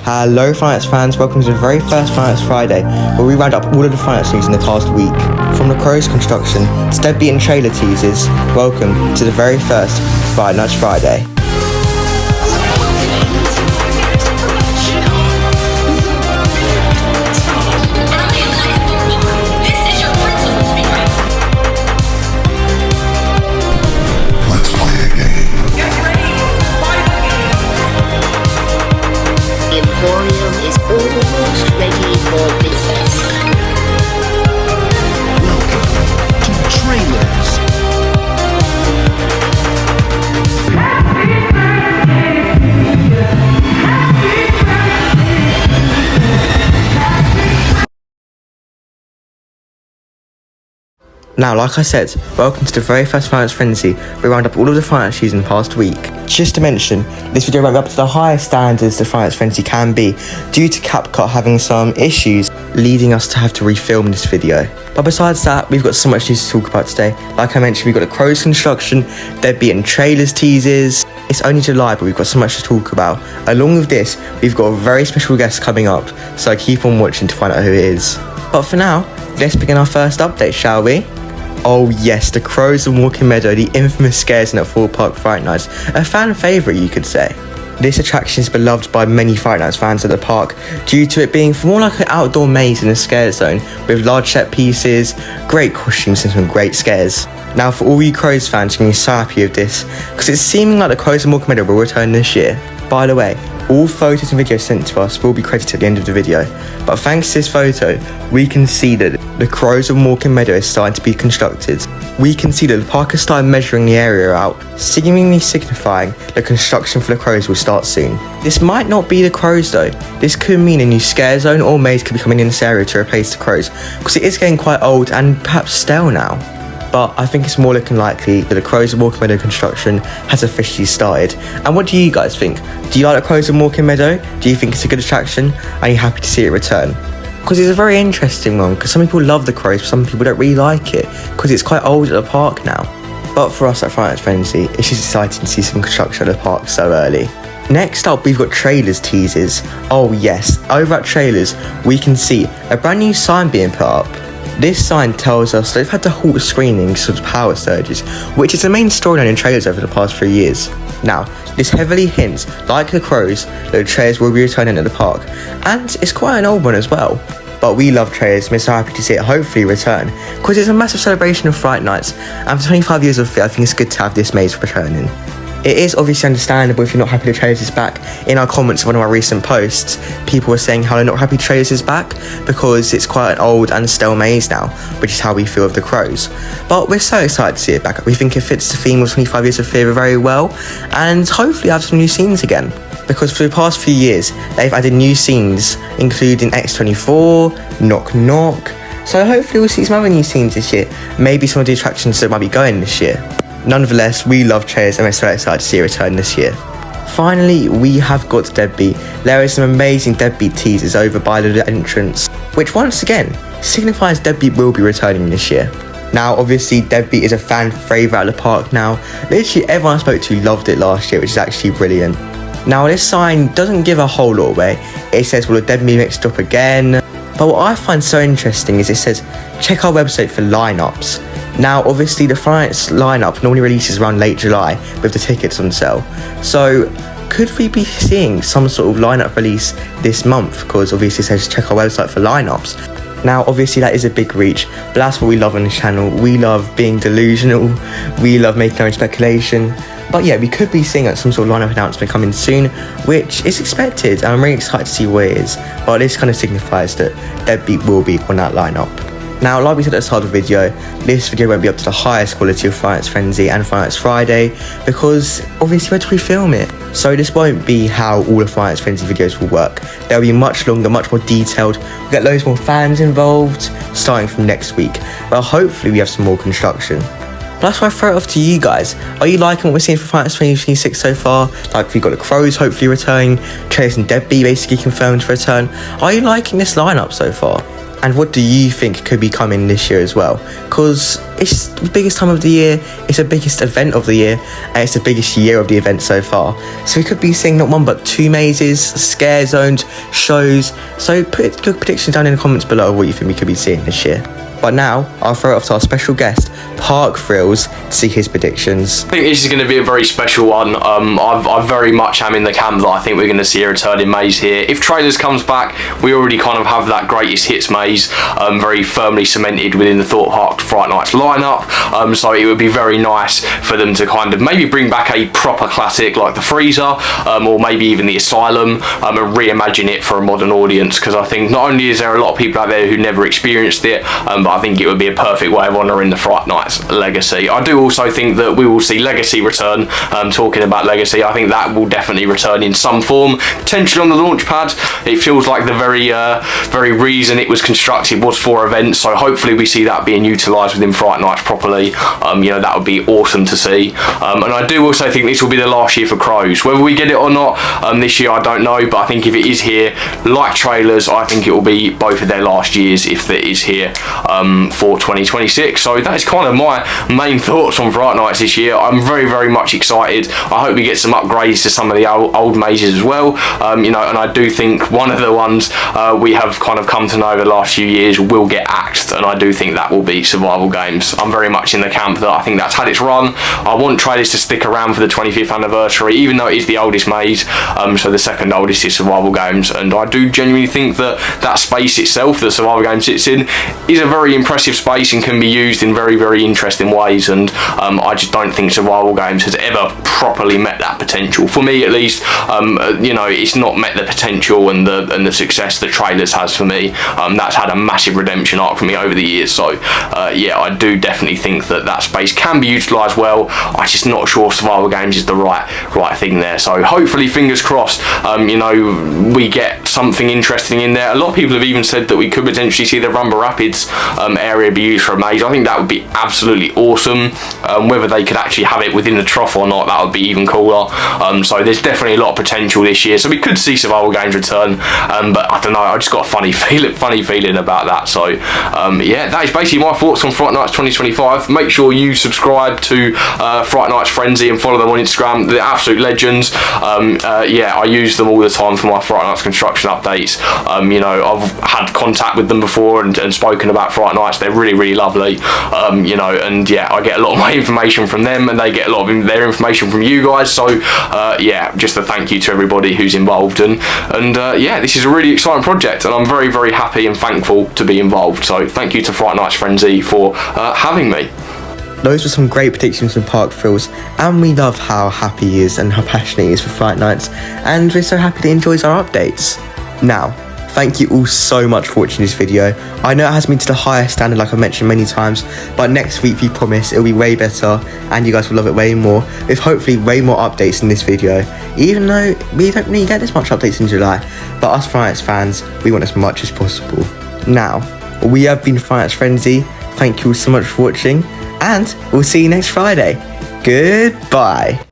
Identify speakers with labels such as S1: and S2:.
S1: Hello Finance fans, welcome to the very first Finance Friday, where we round up all of the finance news in the past week. From the Crows construction to Deadbeat and trailer teasers, welcome to the very first Finance Friday.
S2: Is almost ready for business. Welcome to Trailers.
S1: Now, like I said, welcome to the very first Finance Frenzy. We round up all of the finance news in the past week. Just to mention, this video went up to the highest standards the Finance Frenzy can be, due to CapCut having some issues, leading us to have to refilm this video. But besides that, we've got so much news to talk about today. Like I mentioned, we've got the Crows construction, Deadbeat and trailers teasers. It's only July, but we've got so much to talk about. Along with this, we've got a very special guest coming up, so keep on watching to find out who it is. But for now, let's begin our first update, shall we? Oh yes, the Crows of Walking Meadow, the infamous scares in at Thorpe Park Fright Nights, a fan favourite you could say. This attraction is beloved by many Fright Nights fans at the park, due to it being more like an outdoor maze in a scare zone, with large set pieces, great costumes and some great scares. Now for all you Crows fans, you're going to be so happy with this, because it's seeming like the Crows of Walking Meadow will return this year. By the way, all photos and videos sent to us will be credited at the end of the video, but thanks to this photo, we can see that the Crows of Walking Meadow is starting to be constructed. We can see that the park has started measuring the area out, seemingly signifying the construction for the Crows will start soon. This might not be the Crows though. This could mean a new scare zone or maze could be coming in this area to replace the Crows, because it is getting quite old and perhaps stale now. But I think it's more looking likely that the Crows of Walking Meadow construction has officially started. And what do you guys think? Do you like the Crows of Walking Meadow? Do you think it's a good attraction? Are you happy to see it return? Because it's a very interesting one, because some people love the Crows, but some people don't really like it, because it's quite old at the park now. But for us at Finance Frenzy, it's just exciting to see some construction at the park so early. Next up, we've got trailers teasers. Oh yes, over at trailers, we can see a brand new sign being put up. This sign tells us they've had to halt screenings of power surges, which is the main storyline in trailers over the past 3 years. Now, this heavily hints, like the Crows, that the trailers will be returning at the park, and it's quite an old one as well. But we love trailers and we're so happy to see it hopefully return, because it's a massive celebration of Fright Nights, and for 25 years of it, I think it's good to have this maze returning. It is obviously understandable if you're not happy the trailers is back. In our comments of one of our recent posts, people were saying how they're not happy the trailers is back because it's quite an old and stale maze now, which is how we feel of the Crows. But we're so excited to see it back. We think it fits the theme of 25 years of fear very well, and hopefully have some new scenes again. Because for the past few years, they've added new scenes, including X24, Knock Knock. So hopefully we'll see some other new scenes this year. Maybe some of the attractions that might be going this year. Nonetheless, we love trailers and we're so excited to see a return this year. Finally, we have got Deadbeat. There is some amazing Deadbeat teasers over by the entrance, which once again signifies Deadbeat will be returning this year. Now, obviously, Deadbeat is a fan favourite at the park now. Literally everyone I spoke to loved it last year, which is actually brilliant. Now, this sign doesn't give a whole lot away. It says, will the Deadbeat mixed up again? But what I find so interesting is it says, check our website for lineups. Now, obviously, the Finance lineup normally releases around late July with the tickets on sale. So, could we be seeing some sort of lineup release this month? Because obviously it says check our website for lineups. Now, obviously, that is a big reach, but that's what we love on this channel. We love being delusional. We love making our own speculation. But yeah, we could be seeing some sort of lineup announcement coming soon, which is expected, and I'm really excited to see what it is. But this kind of signifies that Deadbeat will be on that lineup. Now, like we said at the start of the video, this video won't be up to the highest quality of Finance Frenzy and Finance Friday, because obviously we had to refilm it. So this won't be how all the Finance Frenzy videos will work. They'll be much longer, much more detailed. We'll get loads more fans involved, starting from next week. But hopefully we have some more construction. But that's why I throw it off to you guys. Are you liking what we're seeing for Finance 2026 so far? Like, we've got the Crows hopefully returning, trailers and Deadbeat basically confirmed to return. Are you liking this lineup so far? And what do you think could be coming this year as well? Because it's the biggest time of the year, it's the biggest event of the year, and it's the biggest year of the event so far. So we could be seeing not one but two mazes, scare zones, shows. So put good predictions down in the comments below of what you think we could be seeing this year. But now, I'll throw it off to our special guest, Park Thrills, to see his predictions.
S3: I think this is going to be a very special one. I very much am in the camp that I think we're going to see a returning maze here. If Trailers comes back, we already kind of have that greatest hits maze very firmly cemented within the Thorpe Park Fright Nights lineup. So it would be very nice for them to kind of maybe bring back a proper classic like the Freezer, or maybe even the Asylum, and reimagine it for a modern audience. Because I think not only is there a lot of people out there who never experienced it, but I think it would be a perfect way of honouring the Fright Nights legacy. I do also think that we will see Legacy return. Talking about Legacy, I think that will definitely return in some form, potentially on the launch pad. It feels like the very reason it was constructed was for events, so hopefully we see that being utilised within Fright Nights properly. You know, that would be awesome to see. And I do also think this will be the last year for Crows. Whether we get it or not this year, I don't know, but I think if it is here, like Trailers, I think it will be both of their last years if it is here for 2026. So that is kind of my main thoughts on Fright Nights this year. I'm very much excited. I hope we get some upgrades to some of the old mazes as well. You know, and I do think one of the ones we have kind of come to know over the last few years will get axed, and I do think that will be survival games. I'm very much in the camp that I think that's had its run. I want Trailers to stick around for the 25th anniversary, even though it is the oldest maze. So the second oldest is survival games, and I do genuinely think that that space itself that survival games sits in is a very impressive space and can be used in very interesting ways, and I just don't think survival games has ever properly met that potential. For me at least, you know, it's not met the potential and the success that Trailers has for me. That's had a massive redemption arc for me over the years. So yeah, I do definitely think that space can be utilised well. I'm just not sure survival games is the right thing there. So hopefully, fingers crossed, you know, we get something interesting in there. A lot of people have even said that we could potentially see the Rumble Rapids area be used for a maze. I think that would be absolutely awesome. Whether they could actually have it within the trough or not, that would be even cooler. So there's definitely a lot of potential this year. So we could see survival games return, but I don't know. I just got a funny feeling about that. So yeah, that is basically my thoughts on Fright Nights 2025. Make sure you subscribe to Fright Nights Frenzy and follow them on Instagram. They're absolute legends. Yeah, I use them all the time for my Fright Nights construction updates. You know, I've had contact with them before and spoken about Fright Nights. They're really lovely. You know, and yeah, I get a lot of my information from them, and they get a lot of their information from you guys. So yeah, just a thank you to everybody who's involved, and yeah, this is a really exciting project, and I'm very happy and thankful to be involved. So thank you to Fright Nights Frenzy for having me.
S1: Those were some great predictions from Park Thrills, and we love how happy he is and how passionate he is for Fright Nights, and we're so happy that he enjoys our updates. Now, thank you all so much for watching this video. I know it has been to the highest standard, like I mentioned many times, but next week we promise it'll be way better and you guys will love it way more, with hopefully way more updates in this video, even though we don't really get this much updates in July. But us Fright Nights fans, we want as much as possible. Now, we have been Fright Nights Frenzy. Thank you all so much for watching, and we'll see you next Friday. Goodbye.